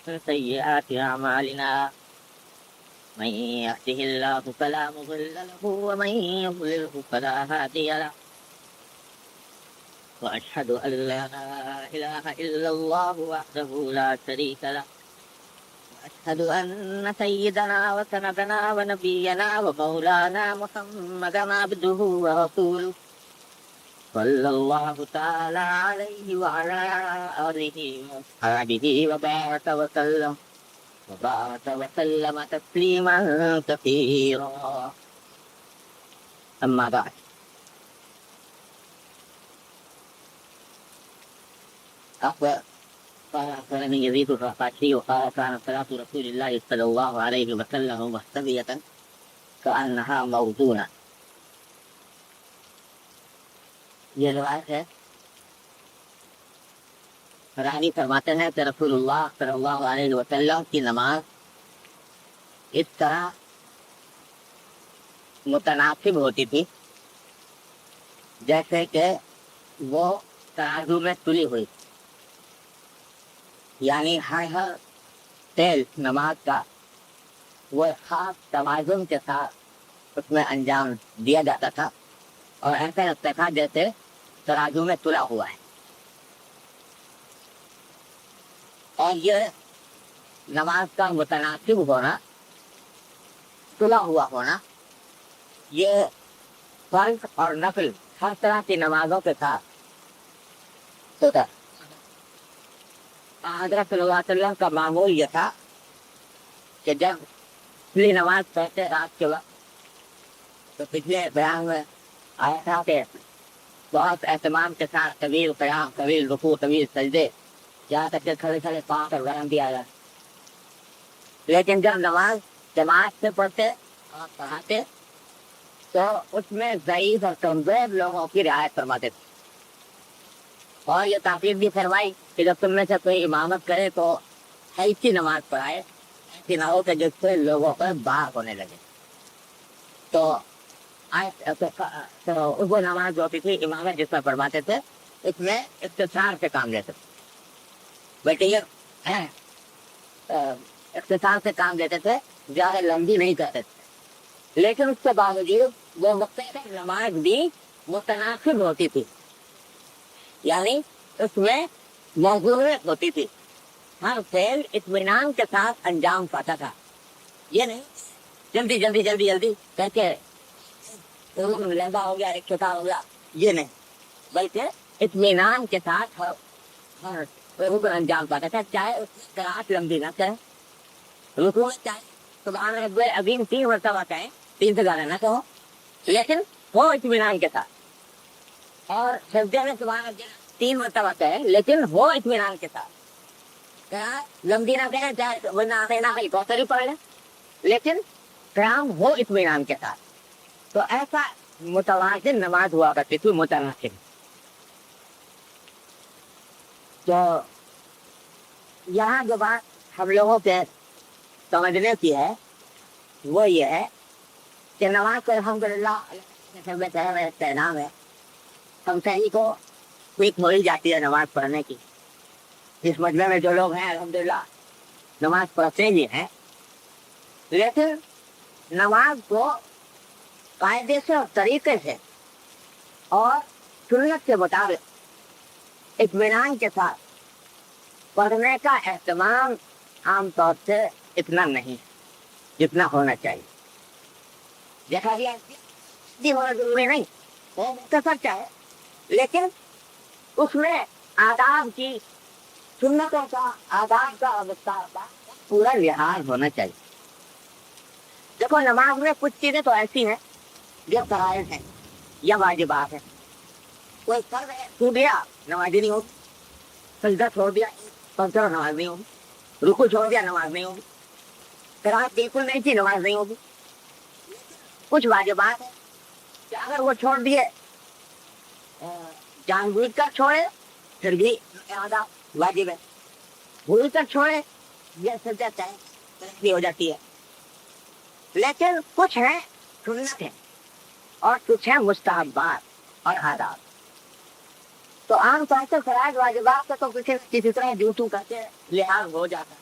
سيئات أعمالنا من يهده الله فلا مضل له ومن يضلله فلا هادي له وأشهد أن لا إله إلا الله وحده لا شريك له وأشهد أن سيدنا وسندنا ونبينا ومولانا محمدا عبده ورسوله صلى الله تعالى عليه وعلى آله وأصحابه وبارك وسلم تسليما كثيرا. أما بعد، قال من يزيد الرقاشي وقال كانت صلاة رسول الله صلى الله عليه وسلم محتمية كأنها موزونة. یہ روایت ہے، راوی فرماتے ہیں کہ رسول اللہ صلی اللہ علیہ وسلم کی نماز اس طرح متناسب ہوتی تھی جیسے کہ وہ ترازو میں تلی ہوئی، یعنی ہر تیل نماز کا وہ خاص توازن کے ساتھ اس میں انجام دیا جاتا تھا اور ایسا لگتا تھا جیسے ترازو میں تلا ہوا ہے. اور یہ نماز کا متناسب ہونا، تلا ہوا ہونا، یہ فرض اور نفل ہر طرح کی نمازوں کے ساتھ ہوتا ہے. حضرت صلی اللہ علیہ وسلم کا معمول یہ تھا کہ جب پچھلی نماز پڑھتے رات کے وقت تو پچھلے بیان میں آیا تھا کہ بہت اہتمام کے ساتھ طویل قیام، طویل رکوع، طویل سجدے، یہاں تک کہ کھڑے کھڑے پاؤں پر وزن دیا جائے. لیکن جب نماز جماعت سے پڑھتے اور پڑھاتے تو اس میں ضعیف اور کمزور لوگوں کی رعایت فرماتے تھے اور یہ تاکید بھی فرمائی کہ جب تم میں سے کوئی امامت کرے تو ایسی نماز پڑھائے ایسی نہ ہو کہ جس سے لوگوں پر باغ ہونے لگے. تو وہ نماز جو ہوتی تھی امامت جس میں پڑھواتے تھے اس میں اختصار سے کام لیتے تھے، بلکہ یہ اختصار سے کام لیتے تھے، زیادہ لمبی نہیں کرتے تھے. لیکن اس کے باوجود وہ مختلف نماز بھی متناسب ہوتی تھی، یعنی اس میں موضوعیت ہوتی تھی، ہر فعل اطمینان کے ساتھ انجام پاتا تھا. یہ نہیں جلدی جلدی جلدی جلدی کہہ کے لمبا ہو گیا، ایک چھوٹا ہو گیا، یہ نہیں، بلکہ اطمینان کے ساتھ ہر رکن انجام پاتا تھا. چاہے اس کی قرأت لمبی نہ کرے، رکوع میں چاہے سبحان رب العظیم 3 مرتبہ کہیں، 3 سے زیادہ نہ کہو، لیکن وہ اطمینان کے ساتھ. اور سجدے میں سبحان رب 3 مرتبہ کہیں لیکن وہ اطمینان کے ساتھ. لمبی نہ کہیں، چاہے وہ نہ کہیں کوثر ہی پڑھ لیں، لیکن قیام ہو اطمینان کے ساتھ. تو ایسا متوازن نماز ہوا کرتی تھی، متناسب. تو یہاں جو بات ہم لوگوں کے سمجھنے کی ہے وہ یہ ہے کہ نماز کو الحمدللہ نام ہے، ہم سبھی کو کوئک ہو ہی جاتی ہے نماز پڑھنے کی. اس مجمع میں جو لوگ ہیں الحمدللہ نماز پڑھتے ہی ہیں، لیکن نماز کو قاعدے سے اور طریقے سے اور سنت کے مطابق اطمینان کے ساتھ پڑھنے کا اہتمام عام طور سے اتنا نہیں جتنا ہونا چاہیے. دیکھا گیا ہونا ضروری نہیں، وہ مختصر چاہے، لیکن اس میں آداب کی، سنتوں کا، آداب کا اور مستحب کا پورا لحاظ ہونا چاہیے. دیکھو نماز میں کچھ چیزیں تو ایسی ہیں جو فرائض ہیں یا واجبات ہیں. کوئی فرض ہے چھوٹ گیا نمازی نہیں ہوگی، سجدہ چھوڑ دیا پڑھتے نماز نہیں ہوگی، رکوع چھوڑ دیا نماز نہیں ہوگی، قرأت بالکل نہیں تھی نماز نہیں ہوگی. کچھ واجبات ہیں کہ اگر وہ چھوڑ دیے، جان بوجھ کر چھوڑے پھر بھی آداب واجب ہے، بھول کر چھوڑے یہ سجدہ تلخی ہو جاتی ہے. لیکن کچھ ہے سنت ہے اور کچھ ہے مستحبات اور آداب. تو عام طور سے فرائض واجبات کا تو کسی طرح جوتوں کر کے لحاظ ہو جاتا ہے،